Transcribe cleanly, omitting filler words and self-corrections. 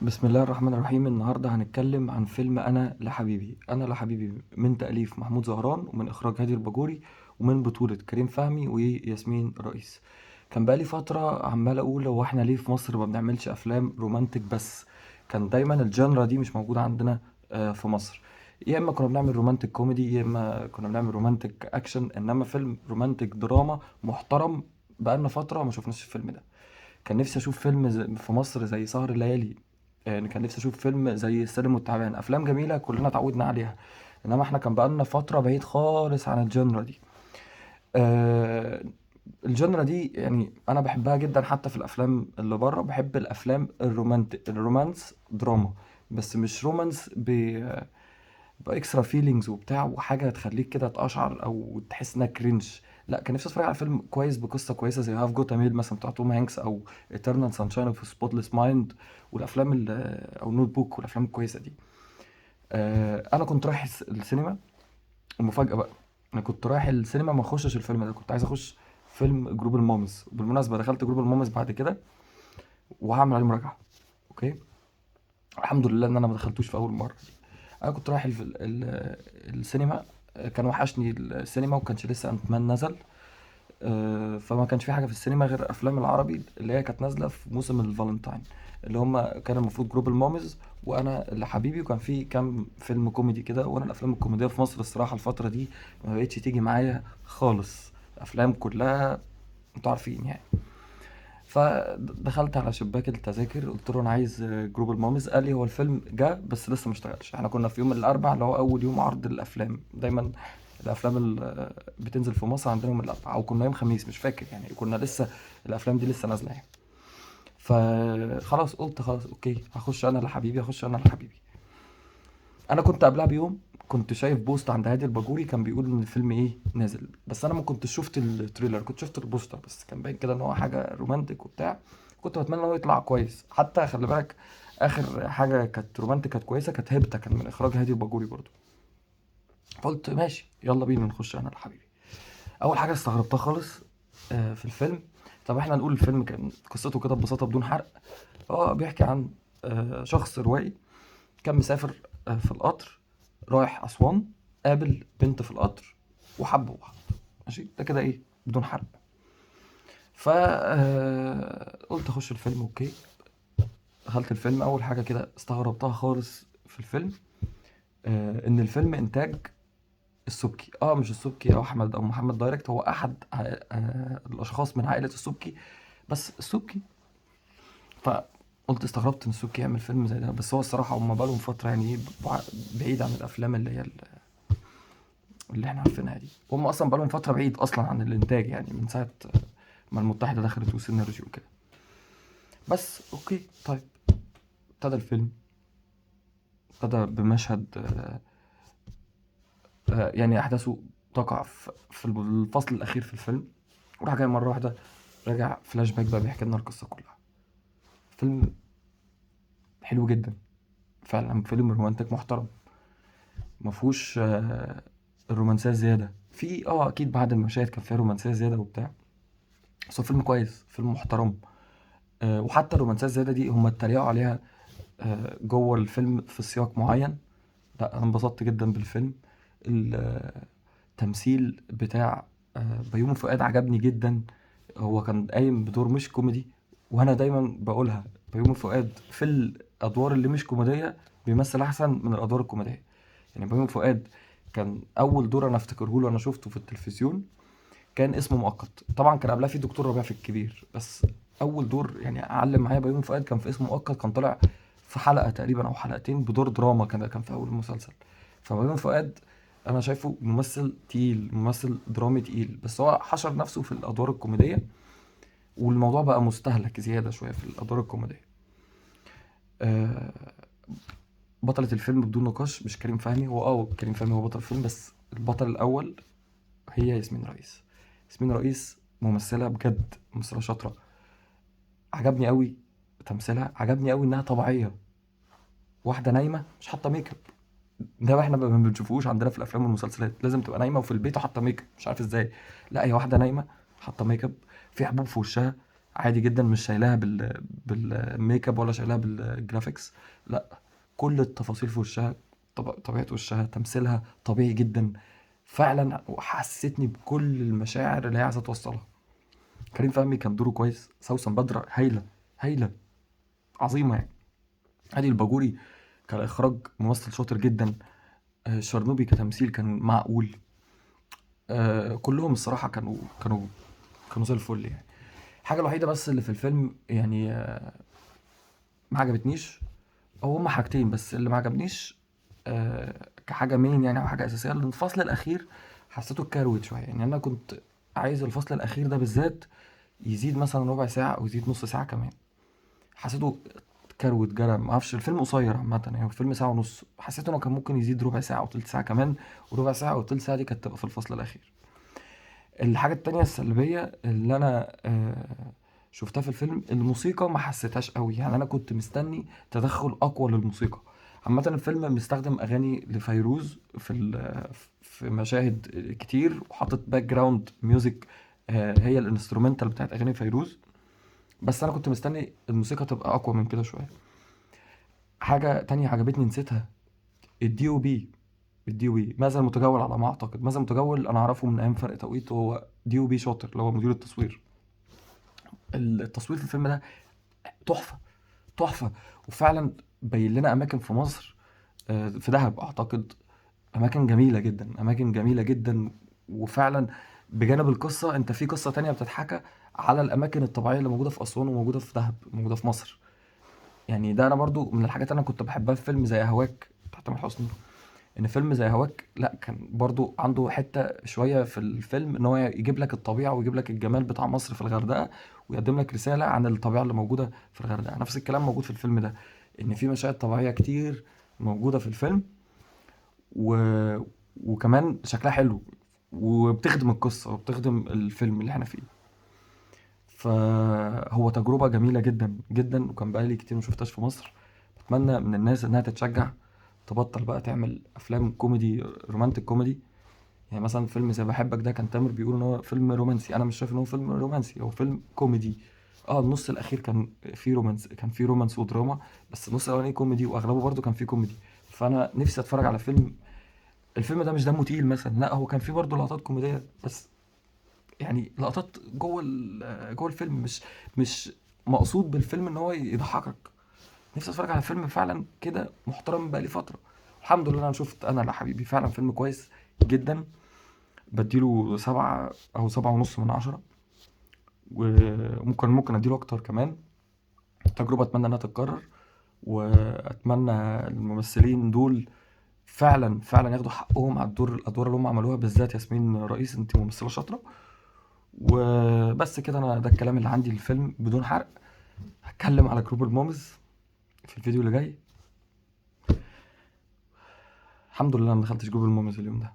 بسم الله الرحمن الرحيم. النهاردة هنتكلم عن فيلم أنا لحبيبي من تأليف محمود زهران ومن إخراج هادي الباجوري ومن بطولة كريم فهمي وياسمين رئيس. كان بقالي فترة عمال أقول هو إحنا ليه في مصر ما بنعملش أفلام رومانتك بس؟ كان دايما الجانرا دي مش موجودة عندنا في مصر. يا إما كنا بنعمل رومانتك كوميدي يا إما كنا بنعمل رومانتك أكشن، إنما فيلم رومانتك دراما محترم بقالنا فترة ما شفناش الفيلم ده. كان نفسي اشوف فيلم في مصر زي سهر الليالي. يعني كان نفسي اشوف فيلم زي السلم والتعبان، افلام جميله كلنا اتعودنا عليها. انما احنا كان بقالنا فتره بعيد خالص عن الجنرا دي. آه، الجنرا دي يعني انا بحبها جدا، حتى في الافلام اللي بره بحب الافلام الرومانس دراما. بس مش رومانس باكسترا فيلينجز وبتاع وحاجه تخليك كده تقشعر او تحس انها كرنج. لا، كان نفسي اتفرج على فيلم كويس بقصه كويسه زي هاف جوت ميل مثلا بتاع توم هانكس، او ايترنال سانشاين اوف سبوتلess مايند، والافلام او نوت بوك والافلام الكويسه دي. انا كنت رايح السينما. المفاجاه بقى، انا كنت رايح السينما ما اخشش الفيلم ده، كنت عايز اخش فيلم جروب المامز. وبالمناسبه دخلت جروب المامز بعد كده وهعمل عليه مراجعه. اوكي. الحمد لله ان انا ما دخلتوش في اول مره. انا كنت رايح السينما. كان وحشني السينما وكانش لسه انت مان نزل. فما كانش في حاجه في السينما غير الافلام العربي اللي هي كانت نازله في موسم الفالنتاين، اللي هم كان المفروض جروب المامز وانا اللي حبيبي، وكان في كام فيلم كوميدي كده. وانا الافلام الكوميديه في مصر الصراحه الفتره دي ما بقتش تيجي معايا خالص. الافلام كلها انتوا عارفين يعني. فدخلت على شباك التذاكر قلت له انا عايز جروب المامز. قال لي هو الفيلم جه بس لسه ما اشتغلش. احنا كنا في يوم الاربعاء اللي هو اول يوم عرض الافلام دايما. الافلام اللي بتنزل في مصر عندنا يوم الاربعاء، او كنا يوم خميس مش فاكر يعني. كنا لسه الافلام دي لسه نازله يعني. فخلاص قلت خلاص اوكي، هخش انا لحبيبي، هخش انا لحبيبي. انا كنت قبلها بيوم كنت شايف بوست عند هادي الباجوري كان بيقول ان الفيلم ايه نازل، بس انا ما كنتش شفت التريلر، كنت شفت البوستر بس كان باين كده ان هو حاجه رومانتك وبتاع. كنت بتمنى ان هو يطلع كويس. حتى خلي بالك، اخر حاجه كانت رومانتك كانت كويسه كانت هيبتا، كان من اخراج هادي الباجوري برضو. فقلت ماشي يلا بينا نخش انا لحبيبي. اول حاجه استغربتها خالص في الفيلم. طب احنا نقول الفيلم كان قصته كده ببساطه بدون حرق. هو بيحكي عن شخص روائي كان مسافر في القطر رايح أسوان، قابل بنت في القطر وحبوا بعض. ماشي، ده كده ايه بدون حرق. ف قلت اخش الفيلم اوكي. دخلت الفيلم. اول حاجه كده استغربتها خالص في الفيلم ان الفيلم انتاج السبكي. مش السبكي او احمد او محمد دايركت، هو احد الاشخاص من عائله السبكي، بس السبكي. فقلت استغربت ان السبكي يعمل فيلم زي ده. بس هو الصراحه هم بقالهم فتره يعني بعيد عن الافلام اللي هي اللي احنا عارفينها دي. هم اصلا بقالهم فتره بعيد اصلا عن الانتاج يعني، من ساعه ما المتحده دخلت وسينرجي وكده. بس اوكي طيب. ابتدى الفيلم. ابتدى بمشهد يعني احداثه تقع في الفصل الاخير في الفيلم. وراح جاي مره واحده راجع فلاش باك بقى بيحكي لنا القصه كلها. فيلم حلو جدا، فعلا فيلم رومانتك محترم. ما فيهوش الرومانسيه زياده في اكيد بعد المشاهد كان فيها رومانسيه زياده وبتاع. بس هو فيلم كويس، فيلم محترم. وحتى الرومانسية الزيادة دي هم اتريقوا عليها جوه الفيلم في سياق معين. لا، انا انبسطت جدا بالفيلم. التمثيل بتاع بيومي فؤاد عجبني جدا. هو كان قايم بدور مش كوميدي، وانا دايما بقولها بيومي فؤاد في الادوار اللي مش كوميدية بيمثل احسن من الادوار الكوميدية. يعني بيومي فؤاد كان اول دور انا افتكره له انا شفته في التلفزيون كان اسمه مؤقت. طبعا كان قبلها في دكتور ربيع في الكبير، بس اول دور يعني علم معايا بيومي فؤاد كان في اسمه مؤقت. كان طالع في حلقه تقريبا او حلقتين بدور دراما، كان في اول المسلسل. فبيومي فؤاد انا شايفه ممثل تقيل، ممثل درامي تقيل، بس هو حشر نفسه في الادوار الكوميديه والموضوع بقى مستهلك زياده شويه في الادوار الكوميديه. آه، بطلة الفيلم بدون نقاش مش كريم فهمي. هو كريم فهمي هو بطل الفيلم، بس البطل الاول هي ياسمين رئيس. ياسمين رئيس ممثلة بجد، ممثلة شاطرة. عجبني قوي تمثيلها، عجبني قوي انها طبيعية. واحدة نايمة مش حاطة ميك اب. ده احنا ما بنشوفوش عندنا في الافلام والمسلسلات، لازم تبقى نايمة وفي البيت وحاطة ميك اب، مش عارف ازاي. لا، هي واحدة نايمة حاطة ميك اب، في حبوب في وشها، عادي جدا، مش شايلاها بالميك اب ولا شايلاها بالجرافيكس، لا، كل التفاصيل في وشها، طبيعة وشها، تمثيلها طبيعي جدا فعلا، وحسيتني بكل المشاعر اللي هي عايزة توصلها. كريم فهمي كان دوره كويس، سوسن بدر هايلة، هايلة، عظيمة يعني. هادي الباجوري كإخراج ممثل شاطر جدا، شرنوبي كتمثيل كان معقول، كلهم الصراحة كانوا زي الفل يعني. الحاجة الوحيدة بس اللي في الفيلم يعني ما عجبتنيش، أو هما حاجتين بس اللي ما عجبنيش كحاجة مين يعني، أو حاجة أساسية، لأن الفصل الأخير حسيته اتكروت شوية يعني. أنا كنت عايز الفصل الأخير ده بالذات يزيد مثلا ربع ساعة أو يزيد نص ساعة كمان. حسيته كروت جرى، ما اعرفش، الفيلم قصير عامة يعني، الفيلم ساعة ونص، حسيت انه كان ممكن يزيد ربع ساعة او تلت ساعة كمان، وربع ساعة او تلت ساعة دي كانت تبقى في الفصل الأخير. الحاجة التانية السلبية اللي أنا شفتها في الفيلم، الموسيقى ما حسيتهاش قوي يعني. أنا كنت مستني تدخل أقوى للموسيقى. عامة الفيلم مستخدم أغاني لفيروز في مشاهد كتير، وحاطط باك جراوند ميوزك هي الانسترومنتال بتاعت أغاني فيروز، بس أنا كنت مستني الموسيقى تبقى أقوى من كده شوية. حاجة تانية عجبتني نسيتها، الدي او بي. الدي او بي ماذا المتجول، على ما اعتقد ماذا المتجول انا اعرفه من ايام فرق توقيت، هو دي او بي شاطر اللي هو مدير التصوير. التصوير في الفيلم ده تحفة، تحفة. وفعلا بين لنا اماكن في مصر، في دهب اعتقد، اماكن جميلة جدا، اماكن جميلة جدا. وفعلا بجانب القصة انت في قصة تانية بتتحكى على الاماكن الطبيعية اللي موجودة في اسوان وموجودة في دهب، موجودة في مصر. يعني ده انا برضو من الحاجات اللي انا كنت بحبها في فيلم زي هواك بتاع تامر حسني، ان فيلم زي هواك لا كان برضو عنده حتة شوية في الفيلم ان هو يجيب لك الطبيعة ويجيب لك الجمال بتاع مصر في الغردقة، ويقدم لك رسالة عن الطبيعة اللي موجودة في الغردقة. نفس الكلام موجود في الفيلم ده، ان في مشاهد طبيعية كتير موجودة في الفيلم، و... وكمان شكلها حلو، وبتخدم القصة وبتخدم الفيلم اللي احنا فيه. فهو تجربة جميلة جدا جدا، وكان بقالي كتير ما شفتهاش في مصر. بتمنى من الناس انها تتشجع، تبطل بقى تعمل افلام كوميدي، رومانتك كوميدي. يعني مثلا فيلم زي بحبك ده كان تامر بيقول ان هو فيلم رومانسي، انا مش شايف ان هو فيلم رومانسي، هو فيلم كوميدي. اه النص الاخير كان فيه رومانس، كان فيه رومانس ودراما، بس النص الاولاني كوميدي واغلبه برضه كان فيه كوميدي. فانا نفسي اتفرج على فيلم، الفيلم ده مش دمه تقيل مثلا، لا هو كان فيه برضه لقطات كوميديه، بس يعني لقطات جوه الفيلم، مش مقصود بالفيلم ان هو يضحكك. نفسي اتفرج على فيلم فعلا كده محترم بقالي فتره. الحمد لله انا شفت انا لا حبيبي، فعلا فيلم كويس جدا، بديله 7 أو 7.5 من 10، وممكن أديله أكتر كمان. تجربة أتمنى إنها تتكرر، وأتمنى الممثلين دول فعلا فعلا ياخدوا حقهم على الأدوار اللي هم عملوها، بالذات ياسمين رئيس، أنت ممثلة شاطرة. وبس كده، أنا ده الكلام اللي عندي للفيلم بدون حرق. هتكلم على جروب المومز في الفيديو اللي جاي. الحمد لله أنا ما دخلتش جروب المومز اليوم ده.